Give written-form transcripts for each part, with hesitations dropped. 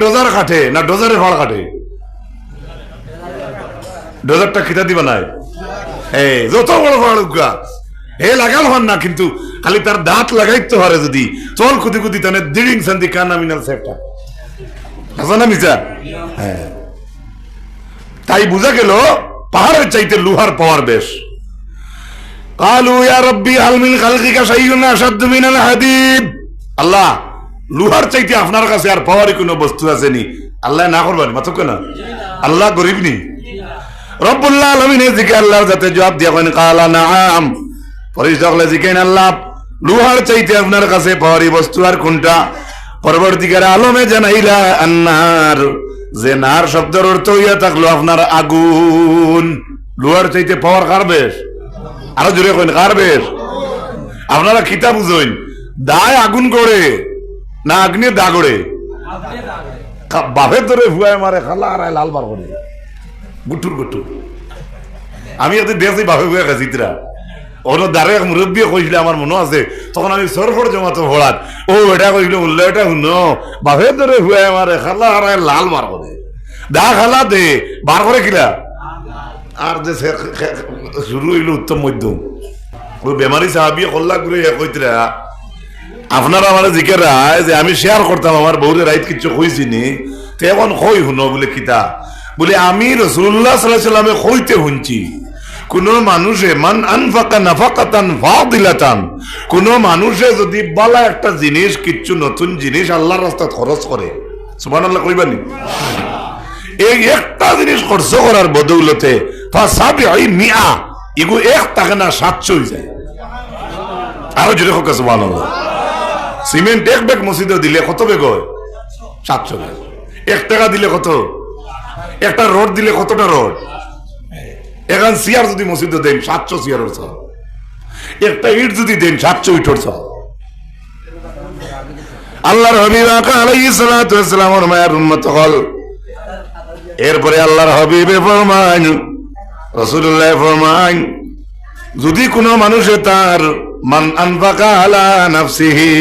Dozer কাটে না ডোজারে ফাড় কাটে? ডোজারটা খিতা দিবা নাই যত বড় ফাড় উগা হে লাগাল হন না, কিন্তু খালি তার দাঁত লাগাইতে পারে যদি চল কুদি কুদি তানে দিড়িং সান্দি কানা মিনাল সেটা আছে না মিছা? হ্যাঁ, তাই বুঝা গেল পাহাড়ের চাইতে লোহার পাওয়ার বেশ। কালু ইয়া রাব্বি হাল মিন খালকিকা শাইউন আশাদ্দু মিনাল হাদিদ। আল্লাহ, লোহার চাইতে আপনার কাছে আর পাওয়ারই কোনো বস্তু আছে নি? আল্লাহ না করবেন মাত্র কেন? আল্লাহ গরিব নি? রব্বুল আলামিনের দিকে আল্লাহর যাতে জবাব দিয়া করেন কালা নাআম, পরিষ্কার জিকেন আল্লাহ লোহার চাইতে আপনার কাছে পাওয়ারই বস্তু আর কোনটা? পরবর্তীকার আলমে জানাইলা আন্নার, যে নার শব্দের অর্থ হইয়া থাকলো আপনার আগুন। লোহার চাইতে পাওয়ার কার বেশ? আরো জোরে কইন কার বেশ? আপনারা কিতা বুঝইন, দায় আগুন করে না আগ্নে দা করে? বাপের ধরে ভুয়ায় মারে খালা আর লাল বার করে গুটুর গুটুর। আমি এত দেখছি বাপে ভুয়া খাইছিতরা ওর দ্বারে এক মুরব্বী কইছিল, আমার মনে আছে তখন আমি সরফর জমাতো ভোড়াত, ও এটা কইছিল উল্লে এটা শুনো বাপের ধরে ভুয়ায় মারে খালা আর লাল বার করে দা খালা দে বার করে কিলা। আর যে শুরু হইল উত্তম মধ্যম ওই বেমারি সাহাবিয়ে কল্লা করে কইতরা আপনারা আমার জিকের যে আমি শেয়ার করতাম আমার বউরে রাইত কিচ্ছু কইছিনি, তো এখন কই শুনো বলে কিতা বলে আমি রাসূলুল্লাহ সাল্লাল্লাহু আলাইহি ওয়াসাল্লামে কইতে শুনছি কোন মানুষে মান আনফাকা নাফাকাতান ফাদিলাতান, কোন মানুষে যদি বালা একটা জিনিস কিচ্ছু নতুন জিনিস আল্লাহর রাস্তায় খরচ করে, সুবহানাল্লাহ কইবানি, এই একটা জিনিস খরচ করার বদৌলতে ফাসাবিআই মিআ, এগো এক টাকা না 700 হয়ে যায়। আরো জোরে হোক সুবহানাল্লাহ। সিমেন্ট এক ব্যাগ মসজিদে দিলে কত ব্যাগ হয়? 700 ব্যাগ। 1 টাকা দিলে কত? একটা রড দিলে কতটা রড? এখন চেয়ার যদি মসজিদে দেন 700 চেয়ারের সব, একটা ইট যদি দেন 700 ইটের সব। আল্লাহর হাবিব আলাইহিস সালাতু ওয়াস সালামের মায়ের উম্মত হল। এরপরে আল্লাহর হাবিবে ফরমান, রাসূলুল্লাহ ফরমান, যদি কোনো মানুষে তার মান আনফাকা আলা নাফসিহি,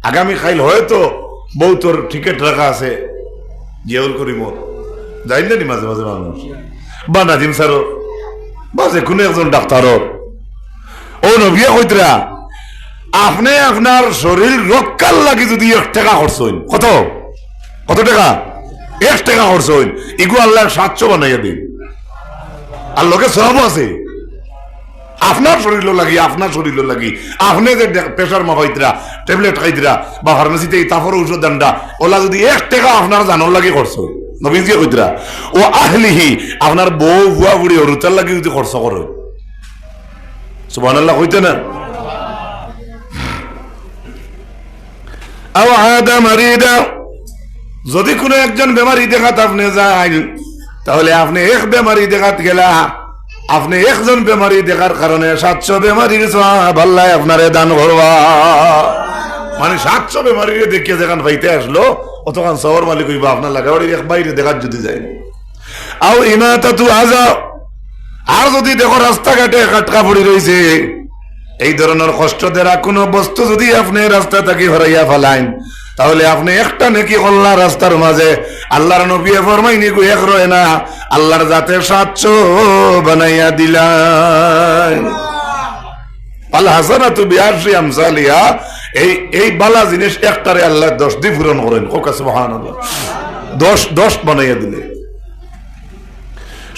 আগামী খাইল হয়তো বউ তোর টিকিট রাখা আছে জিয়াউল করিম যাই না মাঝে মাঝে মানুষ বা নাজিম স্যারও বা যে কোনো একজন ডাক্তারও ও নবিয়া কইতরা আপনি আপনার শরীর রক্ষার লাগে যদি 1 টাকা খরচ হইন, কত কত টাকা? 1 টাকা খরচ হইন, এগুলো আল্লাহ 700 বানাইয়া দিন। আর লোকে সব আছে আপনার শরীর লাগি, আপনার শরীর লাগি আপনি যে প্রেশার মাপাইতরা ট্যাবলেট খাইতরা বা ফার্মেসিতে তারপর ঔষধ দানটা ওলা যদি 1 টাকা আপনার জানার লাগে খরচ হয়, নবীজি কইতরা ও আহলিহি, আপনার বউ বুয়া বুড়ি হরুতার লাগে যদি খরচ করে, সুবহানাল্লাহ কইতে না? আও আদা মারিদা, যদি কোনো একজন বেমারি দেখাত আপনি যান, তাহলে আপনি এক বেমারি দেখাত গেলা, আপনি একজন বেমারি দেখার কারণে 700 বেমারির সওয়াব আল্লাহ আপনারে দান করবা। মানে 700 বেমারির দেখিয়ে যেখান পাইতে আসলো অতখান সওয়ার মালিক হইবা আপনার লাগাবাড়ি এক বাইরে দেখার যদি যায়। আও ইমাতাতু আযা, আর যদি দেখো রাস্তাঘাটে কাটকা পড়ে রয়েছে, এই ধরনের কষ্ট দেরা কোনো বস্তু যদি আপনি রাস্তা থেকে হরাইয়া ফেলাইন, তাহলে আপনি একটা নেকি আল্লাহ রাস্তার মাঝে আল্লাহর নবী ফরমাইনি গো এক রয় না, আল্লাহর জাতে 700 বানাইয়া দিলেন। আল হাসানাতু বিআশরি আমসালিহা, এই বালা জিনিস একটারে আল্লাহ 10 দিয়ে পূরণ করেন, কোকা সুবহানাল্লাহ, 10 বানাইয়া দিলে।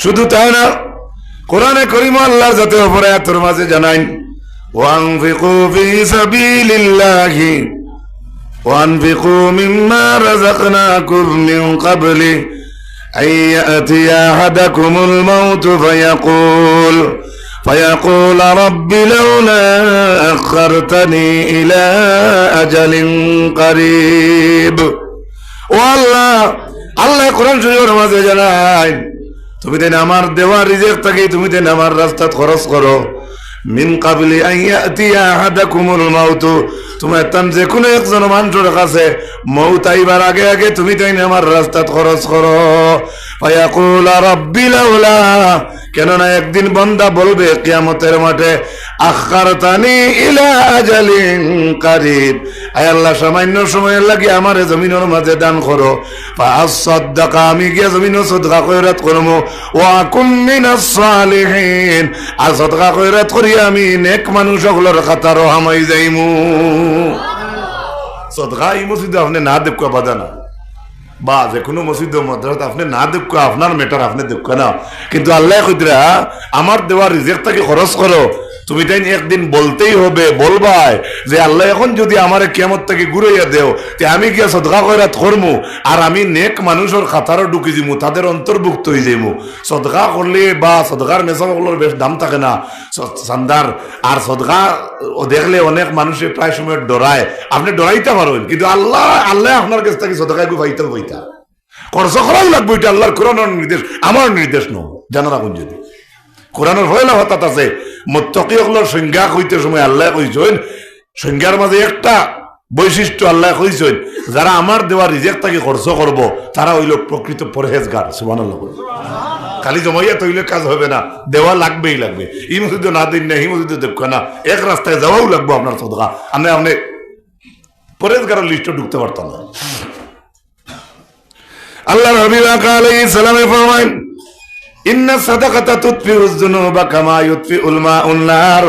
শুধু তাই না, কোরআনে কারীম আল্লাহর জাতে উপরে আয়াতের মাঝে জানাইন ওয়ানফিকু ফি সাবিলিল্লাহি وأنفقوا مما رزقناكم من قبل أن يأتي أحدكم الموت فيقول رب لولا أخرتني إلى أجل قريب। والله কোরআন শরীফের মাঝে জানায়, তুমি দেন আমার দেওয়া রিজিক থেকে তুমি দেন আমার রাস্তায় খরচ করো, মিন কাবলি আন ইয়াতিয়া আহাদাকুমুল মাউত, তোমার তান যে কোনো একজন মানুষের কাছে মউত আইবার আগে আগে তুমি তাই আমার রাস্তাত খরচ করো। ফায়াকুল রাব্বি লাউলা, কেননা একদিন বান্দা বলবে কিয়ামতের মাঠে, আখারতানি ইলা আজালিন কারীব, আয় আল্লাহ সামান্য সময়ের লাগি আমারে জমিনের মাঝে দান করো, ফাআসাদদাকা, আমি গিয়া জমিনে সদকা খয়রাত করমু, ওয়া কুম মিনাস সালিহিন, আর সদকা খয়রাত করি আমি নেক মানুষ সকলের খাতারও হামাই যাইমু। সদকা এই মসজিদে আপনি না দেখবা বাদানা, বা যে কোনো মসজিদ মাদ্রাসা আপনি না দেখো, আপনার মেটার আপনি দেখো না, কিন্তু আল্লাহ কইরা আমার দেওয়া রিজেক্টটাকে খরচ করো। তুমি তাই একদিন বলতেই হবে, বলবাই যে আল্লাহ এখন যদি আমার কিয়ামত থেকে ঘুরাইয়া দেও, তে আমি গিয়া সদকা খয়রাত করমু, আর আমি নেক মানুষের খাতারও ঢুকি দিমু, তাদের অন্তর্ভুক্ত হয়ে যাইমু। সদকা করলে বা সদকার নেশাগুলোর বেশ দাম থাকে না সান্দার, আর সদকা দেখলে অনেক মানুষে প্রায় সময় ডরায়, আপনি ডরাইতে পারবেন, কিন্তু আল্লাহ আল্লাহ আপনার কাছ থেকে সদকায় পাইতে বইতা খরচ করাও লাগবে। এটা আল্লাহর কোরআনের নির্দেশ, আমার নির্দেশ নয়, জানা রাখুন। যদি কোরআনের ভয়লা হঠাৎ আছে, মুত্তাকিগুলোর সংজ্ঞা কইতে সময় আল্লাহ কইছেন, সংজ্ঞার মাঝে একটা বৈশিষ্ট্য আল্লাহ কইছেন, যারা আমার দেওয়া রিজেক্টটাকে খরচ করবো তারা হইল প্রকৃত পরহেজগার। সুবহানাল্লাহ। খালি জমাইয়া তৈলে কাজ হবে না, দেওয়া লাগবেই লাগবে। এই মসজিদে না দিন না, এই মসজিদে দেখো না, এক রাস্তায় যাওয়াও লাগবো আপনার সদকা, আপনি পরহেজগারের লিস্টে ঢুকতে পারতাম না। আল্লাহ নবী আলাইহিস সালামে ফরমায়, ইন্না সাদাকাতা তুতফিউজ যুনুবা কামা ইউতফিউল মাউন নার।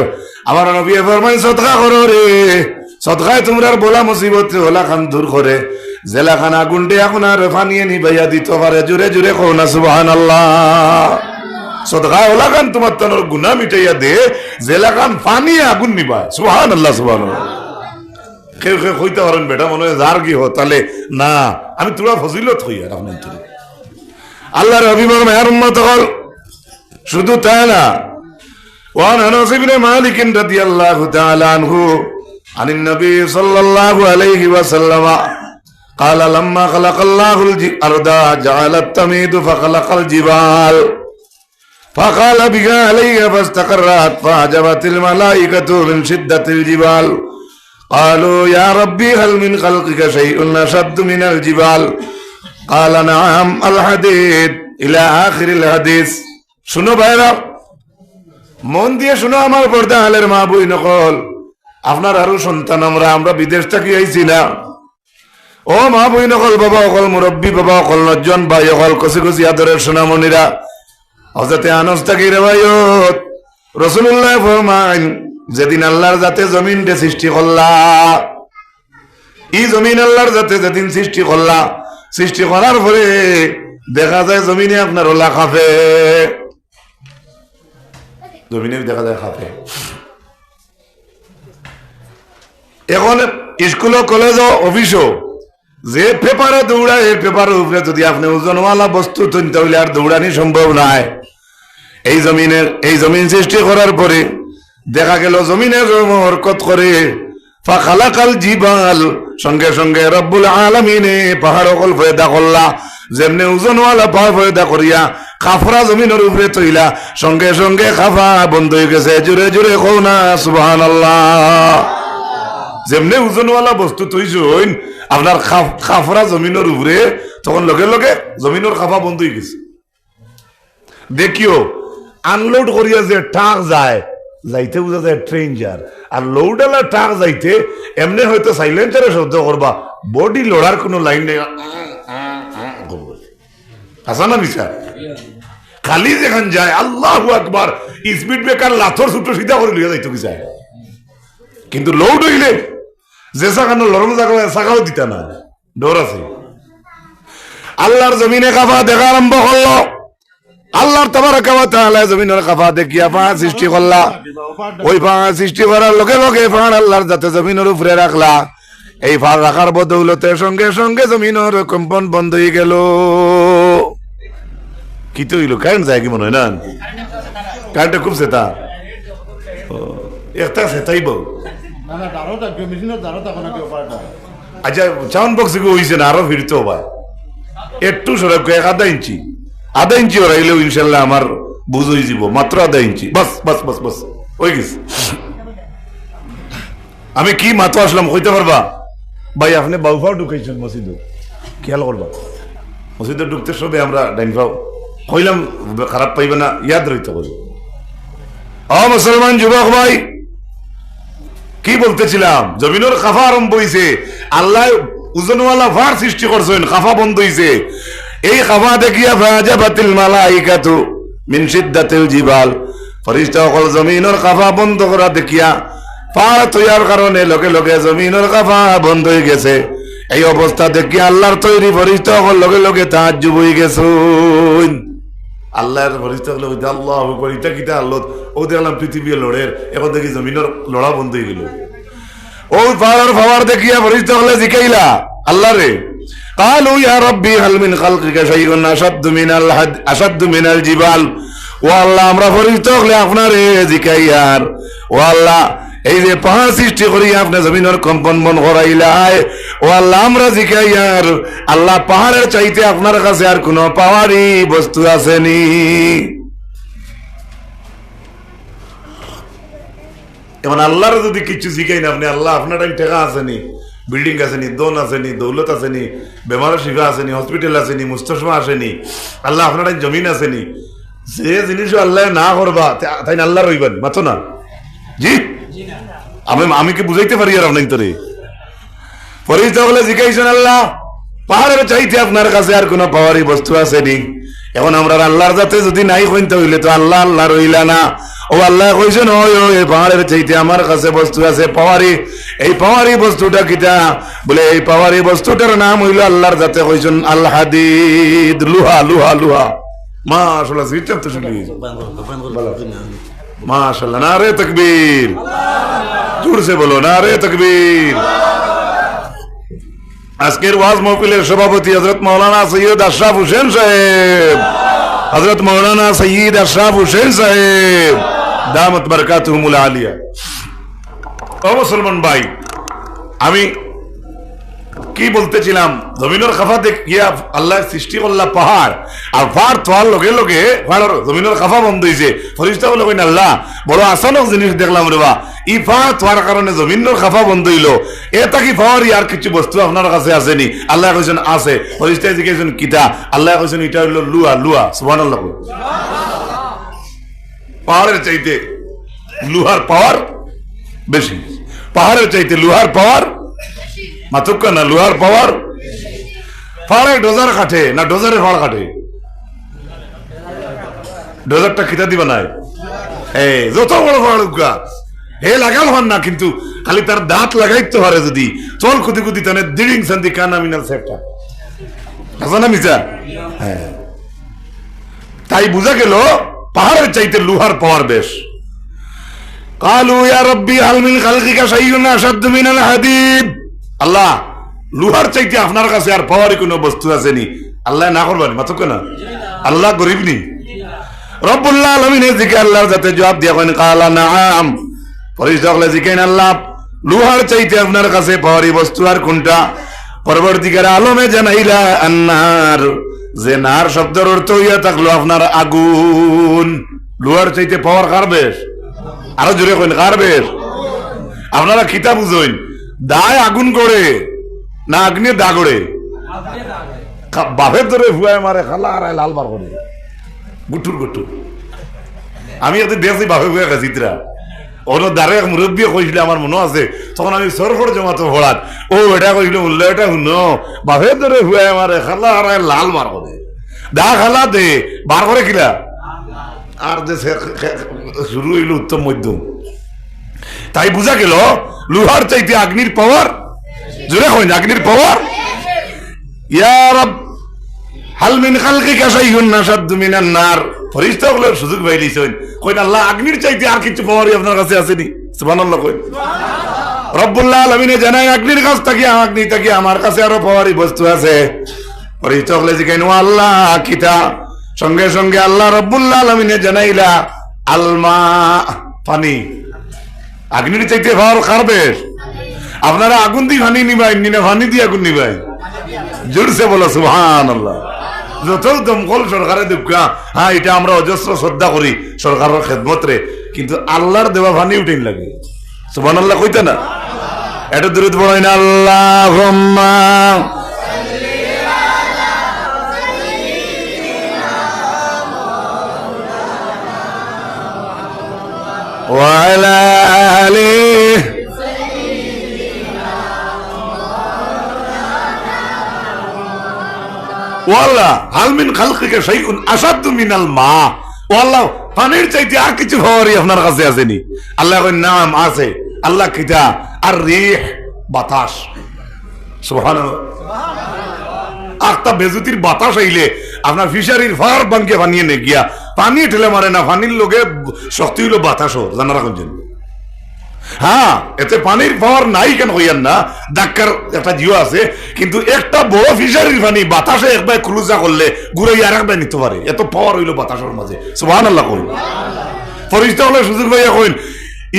আমার নবী ফরমায়, সদকা করো রে, সদকায় তোমরা বলা মুসিবত ওলা খান দূর করে, জেলা খান আগুন দিয়ে আপনার ফানিয়ে নিবাইয়া দিতে পারে। জোরে জোরে কও না সুবহানাল্লাহ। সদকা ওলা খান তোমার তনর গুনাহ মিটাইয়া দে, জেলা খান ফানিয়ে আগুন নিবায়। সুবহানাল্লাহ সুবহানাল্লাহ। কেউ কেউ কইতে পারেন বেটা মনে হয় যার কি হয়, তাহলে না, আমি তোরা ফজিলত হই আর আপনার আল্লাহর হাবিবের মেহর উম্মত হল। শুধু তাই না, ওয়ান আনাস ইবনে মালিক রাদিয়াল্লাহু তাআলা আনহু আনিন নবী সাল্লাল্লাহু আলাইহি ওয়াসাল্লাম قال لما خلق الله الارض جعل التميد فخلق الجبال فقال بها عليها فاستقرت فعجبت الملائكة من شدة الجبال قالوا يا ربي هل من خلقك شيء أشد من الجبال قال نعم الحديد إلى آخر الحديث। শুনো ভাইরা, মন দিয়ে শুনো আমার পর্দা আলের মা বই নকল, আপনার আরো সন্তান আমরা বিদেশ থেকে আইছি না। ও মা বই নকল, বাবা অকল, মুরব্বী বাবা অকল, নজন ভাই অকল, কচি কচি আদরের সোনামণিরা, হযরতে আনাস থেকে রিওয়ায়াত, রাসূলুল্লাহ ফরমান, যেদিন আল্লাহর জাতে জমিনটা সৃষ্টি করলা, এই জমিন আল্লাহর জাতে যেদিন সৃষ্টি করলা, সৃষ্টি করার পরে দেখা যায় জমিনে আপনার ওলা খাফে, জমিনে দেখা যায় খাফে। এখন স্কুল কলেজ অফিসও যে পেপারে দৌড়ায়, এই পেপারের উপরে যদি আপনি ওজনওয়ালা বস্তু তুলতে হইলে আর দৌড়ানি সম্ভব নয়। এই জমিন সৃষ্টি করার পরে দেখা গেল জমিনের হরকত করে, ফাখালাকাল জিবাল, সঙ্গে সঙ্গে রব্বুল আলামিনে পাহাড় অকল পয়দা করলা, যেমনে ওজনওয়ালা পাহাড় পয়দা করিয়া খাফরা জমিনের উপরে তৈলা, সঙ্গে সঙ্গে খাফা বন্ধ হয়ে গেছে। জোরে জোরে কও না সুবহানাল্লাহ। যেমনে ওজনওয়ালা বস্তু তৈছেন আপনার খাফরা জমিনের উপরে, তখন লগে লগে জমিনের খাফা বন্ধ হয়ে গেছে। দেখিও আনলোড করিয়া যে টাক যায়, যাইতে বোঝা যায় ট্রেঞ্জার, আর লোডালা টাক যাইতে এমনি হয়তো সাইলেন্সারে শব্দ করবা, বডি লড়ার কোনো লাইন নেই, আসা না বিচার খালি যেখান যায় আল্লাহু আকবার, স্পিড ব্রেকার লাথর ছুটো সিধা করে লিয়া যাইতো কি যায়। কিন্তু লোড হইলে যে সাকানো লড়ম সাকাও দিতা না, ডর আছে। আল্লাহর জমিনে কাফা দেখা আরম্ভ করলো, আল্লাহর তাবারাকা ওয়া তাআলা জমিনের কাফা দেখিয়া পাহাড় সৃষ্টি করলা, ওই পাহাড় সৃষ্টি করার লগে লগে পাহাড় আল্লাহর যাতে জমিনের উপরে রাখলা, এই পাহাড় রাখার বদৌলতে সঙ্গে সঙ্গে জমিনের কম্পন বন্ধ হয়ে গেল। কি তো হইল, কারেন্ট যায় কি মনে হয় না, কারেন্টটা খুব সেতা একটা সেতাই বউ। আচ্ছা সাউন্ড বক্স হয়েছে না, আরো ফিরতে ভাই একটু সরব আধা ইঞ্চি ওরাইলেও ইনশাল্লাহ আমার বুঝ হয়ে যাব, মাত্র আধা ইঞ্চি, বাস বাস বাস বাস হয়ে গেছে। আমি কি মাত্র আসলাম কইতে পারবা ভাই? আপনি বাউফাও ঢুকাইছেন মসজিদে, খেয়াল করবা, মসজিদে ঢুকতে সবে আমরা ডাইন ফাও কইলাম খারাপ পাইবে না, ইয়াদ রইতে করি। মুসলমান যুবক ভাই, কি বলতেছিলাম? জমিনের কাফা আরম্ভ হইছে, আল্লাহ ওজনওয়ালা ফার সৃষ্টি করছেন, কাফা বন্ধ হইছে। এই কাফা দেখিয়া ফাজাবাতিল মালাইকাতু মিন শিদ্দাতিল জিবাল, ফেরেশতা সকল জমিনের কাফা বন্ধ করা দেখিয়া পার তৈয়ার কারণে লগে লগে জমিনের কাফা বন্ধ হয়ে গেছে। এই অবস্থা দেখিয়া আল্লাহর তৈরি ফেরেশতা সকল লগে লগে তাজ্জুব হয়ে গেছেন। আল্লাহর ফেরেশতা সকল বলতে আল্লাহু আকবার, এটা কিটা আল্লাহ? ও দেখলাম পৃথিবী লড়ের, এখন দেখি জমিনের লড়া বন্ধ হয়ে গেল। ও পাওয়ার পাওয়ার দেখিয়া ফেরেশতা সকল জিকাইলা আল্লাহ রে, قالوا يا ربي هل من خلقك شيء أشد من الجبال। ও আল্লাহ, আমরা ফেরেশতা সকল আপনারে জিকাই আর, ও আল্লাহ এই যে পাহাড় সৃষ্টি করি আপনি জমিনের কম্পন মন করাইলাই, ও আল্লাহ আমরা জিকাই আর, আল্লাহ পাহাড়ের চাইতে আপনার কাছে আর কোন পাওয়ারই বস্তু আসেনি। এখন আল্লাহর যদি কিছু শিখাই না আপনি, আল্লাহ আপনার টাকা আসেনি, বিল্ডিং আসেনি, দোন আসেনি, দৌলত আসেনি, বেমার শিফা আসেনি, হসপিটাল আসেনি, মুস্তশফা আসেনি, আল্লাহ আপনার জমিন আসেনি, যে জিনিস আল্লাহ না করবা তাই না আল্লাহ রইবেন মাতো না। জি আমি কি বুঝাইতে পারি আর আপনার তোরে? ফেরেশতা বলে জিজ্ঞাসা, আল্লাহ পাহাড়ের চাইতে আপনার কাছে আর কোন পাওয়ারই বস্তু আসেনি। এখন আমরা আল্লাহর যাতে যদি নাই কইতে হইলে তো আল্লাহ আল্লাহ রইলা না। ও আল্লাহ কইছেন ওই পাহাড়ের চাইতে আমার কাছে বস্তু আছে পাওয়ারি। এই পাওয়ারি বস্তুটা কিটা? বলে এই পাওয়ারি বস্তুটার নাম হইল আল্লাহর যাতে কইছেন আল হাদিদ, লুহা লুহা লুহা। মাশাআল্লাহ, জিততে তো শুনি মাশাআল্লাহ, নারে তাকবীর, জোর সে বলো নারে তাকবীর। আজকের ওয়াজ মাহফিলের সভাপতি হযরত মাওলানা সৈয়দ আশরাফ হোসেন সাহেব, হযরত মাওলানা সৈয়দ আশরাফ হোসেন সাহেব দামত বরকাতুহুমুল আলিয়া। ও মুসলমান ভাই, আমি কি বলতেছিলাম? জমিনের কাফা দেখিয়া আল্লাহ সৃষ্টি করলা পাহাড়, আর পাহাড় তোয়ার লগে লগে পাহাড়ের জমিনের কাফা বন্ধ হয়েছে। ফেরেশতা বলে কইন আল্লাহ বড় আচানক জিনিস দেখলাম রে বা, ই পাহাড় তোয়ার কারণে জমিনের কাফা বন্ধ হইল, এটা কি পাহাড় আর কিছু বস্তু আপনার কাছে আসেনি? আল্লাহ কইছেন আছে। ফেরেশতা জিজ্ঞাসা কিতা? আল্লাহ কইছেন এটা হইল লুহা লুহা। সুবহানাল্লাহ। পাহাড়ের চাইতে লুহার পাওয়ার বেশি, পাহাড়ের চাইতে লুহার পাওয়ার মাতুক্কা না, লুহার পাওয়ার। পাহাড়ে ডোজার কাটে না, ডোজারে পাহাড় কাটে? ডোজারটা খিতা দিবা নাই, যত বড় পাহাড় উগা হে লাগাল হন না, কিন্তু খালি তার দাঁত লাগাইতে পারে যদি চল কুদি কুদি তানে দিড়িং শান্তি কানা মিনাল সেফটা আছে না মিছা? হ্যাঁ, তাই বুঝা গেল পাহাড়ের চাইতে লুহার পাওয়ার বেশ। কালু ইয়া রব্বি হাল মিন খালকিকা শাইউন আশাদ্দু মিনাল হাদিদ। আল্লাহ লুহার চাইতে আপনার কাছে আর পাওয়ারই কোনো বস্তু আসেনি। আল্লাহ না করবানি মাত্র কেন? আল্লাহ গরিব নি? রব্বুল আলামিনের দিকে আল্লাহর যাতে জবাব দিয়া কইন কালা নাআম। ফেরেশতা বলে জিকেন আল্লাহ লুহার চাইতে আপনার কাছে পাওয়ারই বস্তু আর কোনটা? পরবর্তীকার আলমে জানাইলা আন্নার, যে নার শব্দের অর্থ হইয়া থাকলো আপনার আগুন। লুহার চাইতে পাওয়ার কার বেশ? আরো জোরে কইন কার বেশ? আপনারা কিতাব বুঝইন, দায় আগুন করে না আগ্নে দা করে? বাপের ধরে ভুয়ায় মারে, খালা আর লাল বার করে গুটুর গুটুর। আমি এত দেখছি বাপে ভুয়া খাচিতরা ওর দ্বারে মুরব্বী কইছিল, আমার মনে আছে তখন আমি সরফর জমাতো ভোড়াত, ও এটা কইছিল উল্লে এটা শুনো বাপের ধরে ভুয়ায় মারে, খালা আর লাল বার করে দা খালা দে বার করে কিলা। আর যে শুরু হইল উত্তম মধ্যম। তাই বুঝা গেল লুহার চাইতে আগ্নির পাওয়ার, জোরে কইন আগ্নির পাওয়ার। ইয়া রব হাল মিন খালকিকা শাইউন আশাদ্দু মিনান নার। ফেরেশতাগুলোর সুযোগ পাইলিছেন, কইন আল্লাহ আগ্নির চাইতে আর কিছু পাওয়ারই আপনার কাছে আসেনি? সুবহানাল্লাহ কইন। রব্বুল আলামিন জানাই আগ্নির কাছ থেকে, আগ্নি থেকে আমার কাছে আরো পাওয়ারই বস্তু আছে। ফেরেশতাগুলো জিজ্ঞাসা করেন আল্লাহ কিতা? সঙ্গে সঙ্গে আল্লাহ রব্বুল আলামিন জানাইলা আলমা, পানি। আগ্নির চাইতে পাওয়ার কার বেশ? আপনারা আগুন দিয়ে পানি নিবাই না পানি দিয়ে আগুন নিবাই? জোরসে বলো সুবহানাল্লাহ। যত দমকল সরকারে দেখা, হ্যাঁ এটা আমরা অজস্র শ্রদ্ধা করি সরকারের খেদমত রে, কিন্তু আল্লাহর দেওয়া পানি উঠেন লাগে। সুবহানাল্লাহ কইতে না? এটা দরুদ পড়াই না আল্লাহুম্মা وعلى آله والله هل من خلقك شيء أشد من الماء والله পানির চাইতে আর কিছু হওয়ারই আপনার কাছে আসেনি আল্লাহ কই নাম আছে আল্লাহ কিতা আর রিহ বাতাস সুবহানাল্লাহ আক্তা বেজুতির বাতাস আইলে আপনার ফিশারির ফার বাঙ্কে বানিয়ে নে গিয়া পানি ঠেলে মারে না পানির লোকে শক্তি হইল বাতাসও জানা রাখুন হ্যাঁ এতে পানির পাওয়ার নাই কেন হইয়ান না ডাক্তার একটা জিও আছে কিন্তু একটা বড় ফিশারির পানি বাতাসে একবার ক্লুজা করলে ঘুরাই আর একবার নিতে পারে এত পাওয়ার হইল বাতাসের মাঝে সুবহানাল্লাহ কই ফরিস্তা হলে সুযোগ ভাইয়া কইন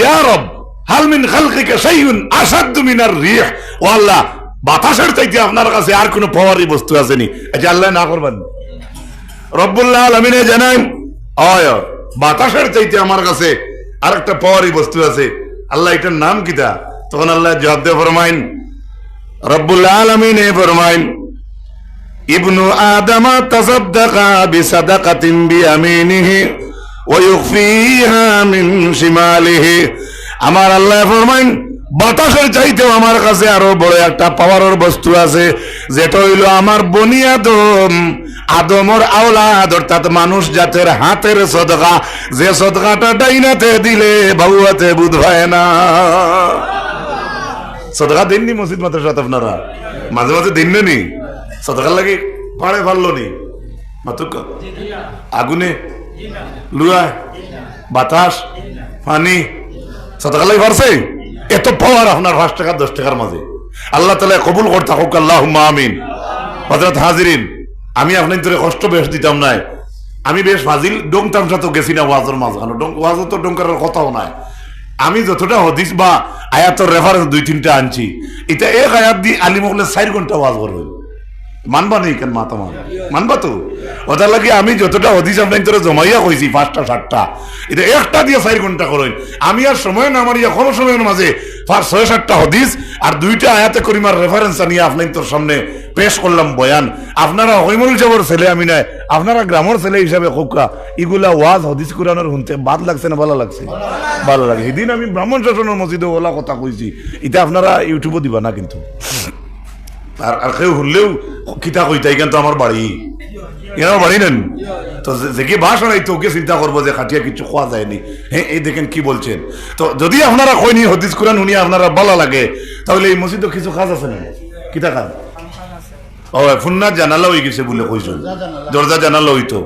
ইয়া রব হাল মিন খালকিকা শাইউন আশাদ্দু মিনার রিহ ও আল্লাহ বাতাসের চাইতে আপনার কাছে আর কোনো পাওয়ারই বস্তু আসেনি আচ্ছা আল্লাহ না করবেন রব্বুল আলামিনে জানান আয় বাতাসের চাইতে আমার কাছে আরেকটা পাওয়ারই বস্তু আছে আল্লাহ এটার নাম কিতা তখন আল্লাহ জবাব দিয়ে ফরমাইন রব্বুল আলামিনে ফরমাইন ইবনু আদম তাসাদদাকা বিসাদাকাতিন বিয়ামিনিহি ওয়া ইউখফিহা মিন শিমালিহি আমার আল্লাহ ফরমাইন বাতাসের চাইতেও আমার কাছে আরো বড় একটা পাওয়ারের বস্তু আছে যেটা হইল আমার বনি আদম আদমর আওলাদ অর্থাৎ মানুষ জাতের হাতের সদকা যে সদকাটা ডাইনাতে দিলে বাবুয়াতে বুধ হয় না সদকা দেননি মসজিদ মাদ্রাসাত আপনারা মাঝে মাঝে দিন নি সদকার লাগে পাড়ে পারলো নি মাতুক আগুনে লুয়া বাতাস পানি সদকার লাগে পারছে এত পাওয়ার আপনার 5 টাকা 10 টাকার মাঝে আল্লাহ তাআলা কবুল করতে হোক আল্লাহুম্মা আমিন হযরত হাজিরিন আমি আপনাদের তোরে কষ্ট বেশ দিতাম না আমি বেশ ফাজিল ডং তামসা তো গেছি না ওয়াজের মাঝখানে ওয়াজ তো ডং করার কথাও নাই আমি যতটা হাদিস বা আয়াতের রেফারেন্স 2-3টা আনছি এটা এক আয়াত দি আলিম হলে 4 ঘন্টা ওয়াজ করবে মানবা নেই কেন মাতা মানবা তো ওটা লাগে আমি যতটা হাদিস আপনাদের তোরে জমাইয়া কইছি 5টা 7টা এটা একটা দিয়ে 4 ঘন্টা করেন আমি আর সময় না আমার এখন সময়ের মাঝে 6-7টা হাদিস আর 2টা আয়াতে করিমার রেফারেন্স নিয়ে আপনাদের তোর সামনে পেশ করলাম বয়ান আপনারা হইমুল জবর ছেলে আমি নাই আপনারা গ্রামের ছেলে হিসাবে কোকা এগুলা ওয়াজ হাদিস কোরআনের শুনতে বাদ লাগছে না ভালো লাগছে ভালো লাগে সেদিন আমি ব্রাহ্মণ শাসনের মসজিদে ওলা কথা কইছি এটা আপনারা ইউটিউবে দিবা না কিন্তু আর কেউ শুনলেও কিতা কইতাই কিন্তু আমার বাড়ি এনার বাড়ি নেন তো যে কি ভাষা নাই তো ওকে চিন্তা করবো যে খাটিয়া কিছু খাওয়া যায়নি হ্যাঁ এই দেখেন কি বলছেন তো যদি আপনারা কইনি হাদিস কোরআন শুনি আপনারা ভালো লাগে তাহলে এই মসজিদে কিছু কাজ আছে না কিতা কাজ ও ফুন্না জানালা হয়ে গেছে বলে কইছো দরজা জানালা হইতো